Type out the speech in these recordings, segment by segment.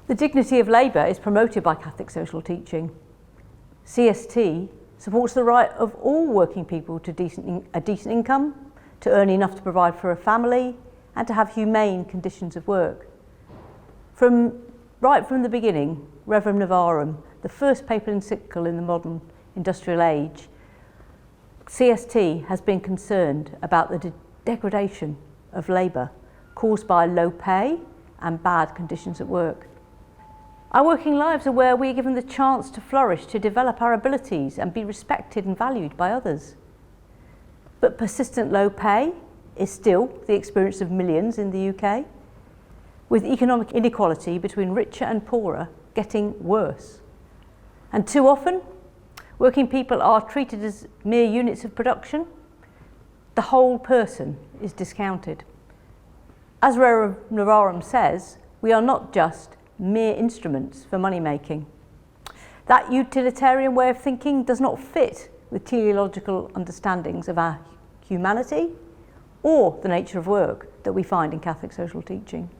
The dignity of labour is promoted by Catholic social teaching. CST supports the right of all working people to a decent income, to earn enough to provide for a family, and to have humane conditions of work. Right from the beginning, Rerum Novarum, the first papal encyclical in the modern industrial age, CST has been concerned about the degradation of labour caused by low pay and bad conditions at work. Our working lives are where we are given the chance to flourish, to develop our abilities and be respected and valued by others. But persistent low pay is still the experience of millions in the UK, with economic inequality between richer and poorer getting worse. And too often, working people are treated as mere units of production. The whole person is discounted. As Rerum Novarum says, we are not just mere instruments for money making. That utilitarian way of thinking does not fit with teleological understandings of our humanity or the nature of work that we find in Catholic social teaching.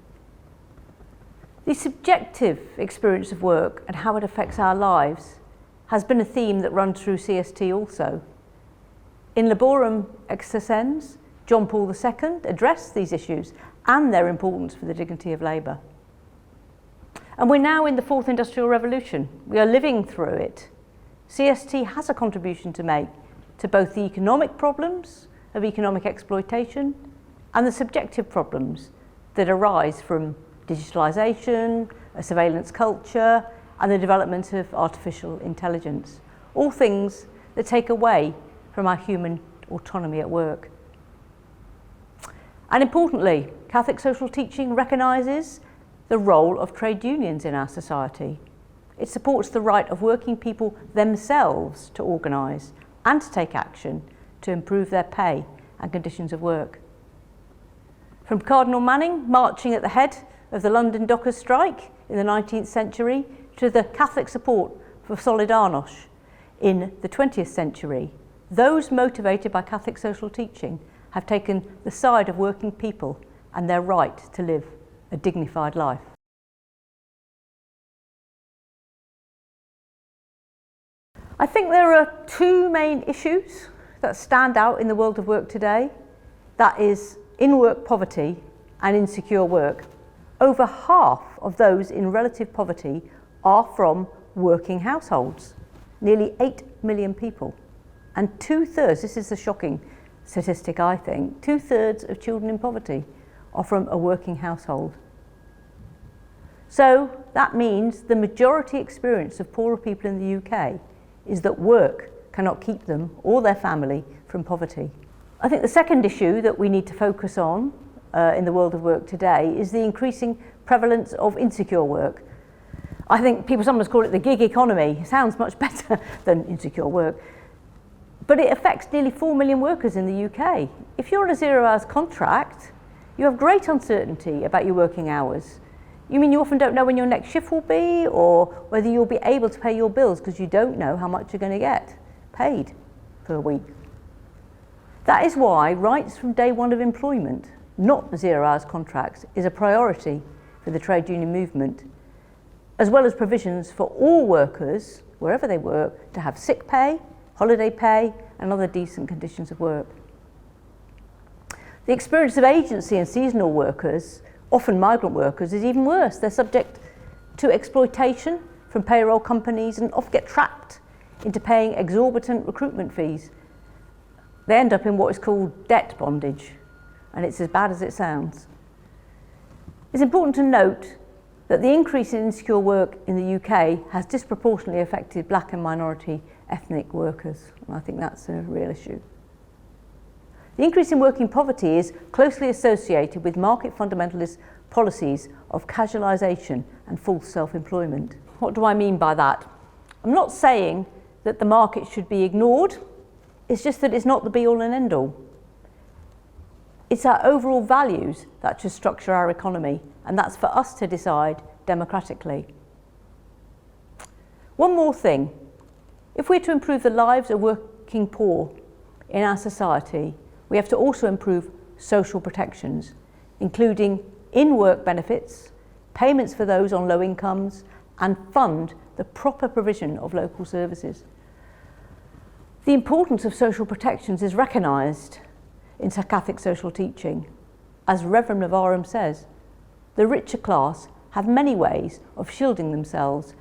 The subjective experience of work and how it affects our lives has been a theme that runs through CST also. In Laborum Excessens, John Paul II addressed these issues and their importance for the dignity of labour. And we're now in the fourth industrial revolution. We are living through it. CST has a contribution to make to both the economic problems of economic exploitation and the subjective problems that arise from digitalisation, a surveillance culture, and the development of artificial intelligence. All things that take away from our human autonomy at work. And importantly, Catholic social teaching recognises the role of trade unions in our society. It supports the right of working people themselves to organise and to take action to improve their pay and conditions of work. From Cardinal Manning marching at the head of the London dockers' strike in the 19th century to the Catholic support for Solidarność in the 20th century, those motivated by Catholic social teaching have taken the side of working people and their right to live a dignified life. I think there are two main issues that stand out in the world of work today. That is in-work poverty and insecure work. Over half of those in relative poverty are from working households, nearly 8 million people. And 2/3, this is the shocking statistic I think, 2/3 of children in poverty are from a working household. So that means the majority experience of poorer people in the UK is that work cannot keep them or their family from poverty. I think the second issue that we need to focus on in the world of work today is the increasing prevalence of insecure work. I think people sometimes call it the gig economy. It sounds much better than insecure work. But it affects nearly 4 million workers in the UK. If you're on a 0 hours contract, you have great uncertainty about your working hours. You mean you often don't know when your next shift will be or whether you'll be able to pay your bills because you don't know how much you're going to get paid per week. That is why rights from day one of employment, not 0 hours contracts, is a priority for the trade union movement, as well as provisions for all workers, wherever they work, to have sick pay, holiday pay and other decent conditions of work. The experience of agency and seasonal workers, often migrant workers, is even worse. They're subject to exploitation from payroll companies and often get trapped into paying exorbitant recruitment fees. They end up in what is called debt bondage, and it's as bad as it sounds. It's important to note that the increase in insecure work in the UK has disproportionately affected black and minority ethnic workers, and I think that's a real issue. The increase in working poverty is closely associated with market fundamentalist policies of casualisation and false self-employment. What do I mean by that? I'm not saying that the market should be ignored, it's just that it's not the be-all and end-all. It's our overall values that should structure our economy, and that's for us to decide democratically. One more thing. If we're to improve the lives of working poor in our society, we have to also improve social protections, including in-work benefits, payments for those on low incomes, and fund the proper provision of local services. The importance of social protections is recognised in Catholic social teaching. As Reverend Navarro says, the richer class have many ways of shielding themselves,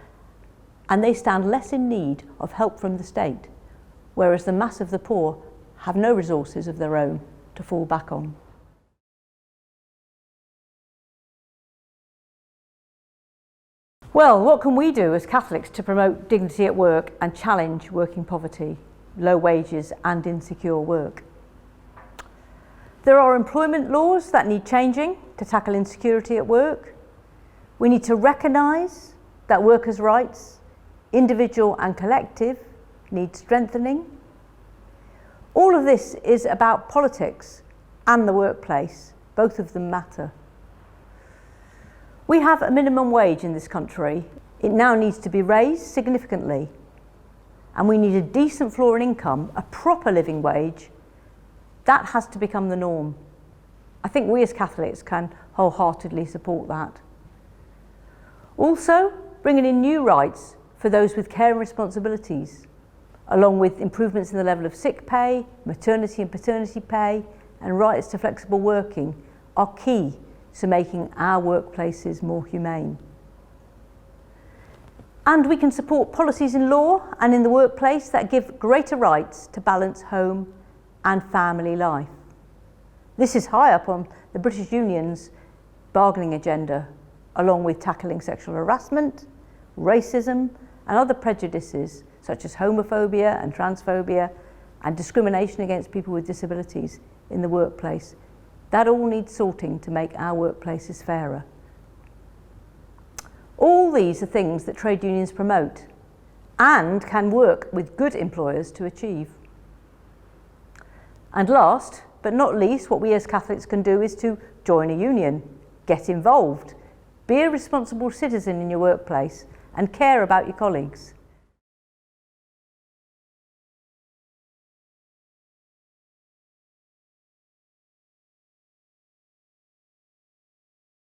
and they stand less in need of help from the state, whereas the mass of the poor have no resources of their own to fall back on. Well, what can we do as Catholics to promote dignity at work and challenge working poverty, low wages and insecure work? There are employment laws that need changing to tackle insecurity at work. We need to recognise that workers' rights, individual and collective, need strengthening. All of this is about politics and the workplace. Both of them matter. We have a minimum wage in this country. It now needs to be raised significantly. And we need a decent floor in income, a proper living wage. That has to become the norm. I think we as Catholics can wholeheartedly support that. Also, bringing in new rights for those with care and responsibilities, along with improvements in the level of sick pay, maternity and paternity pay, and rights to flexible working are key to making our workplaces more humane. And we can support policies in law and in the workplace that give greater rights to balance home and family life. This is high up on the British Union's bargaining agenda, along with tackling sexual harassment, racism and other prejudices such as homophobia and transphobia and discrimination against people with disabilities in the workplace. That all needs sorting to make our workplaces fairer. All these are things that trade unions promote and can work with good employers to achieve. And last but not least, what we as Catholics can do is to join a union, get involved, be a responsible citizen in your workplace and care about your colleagues.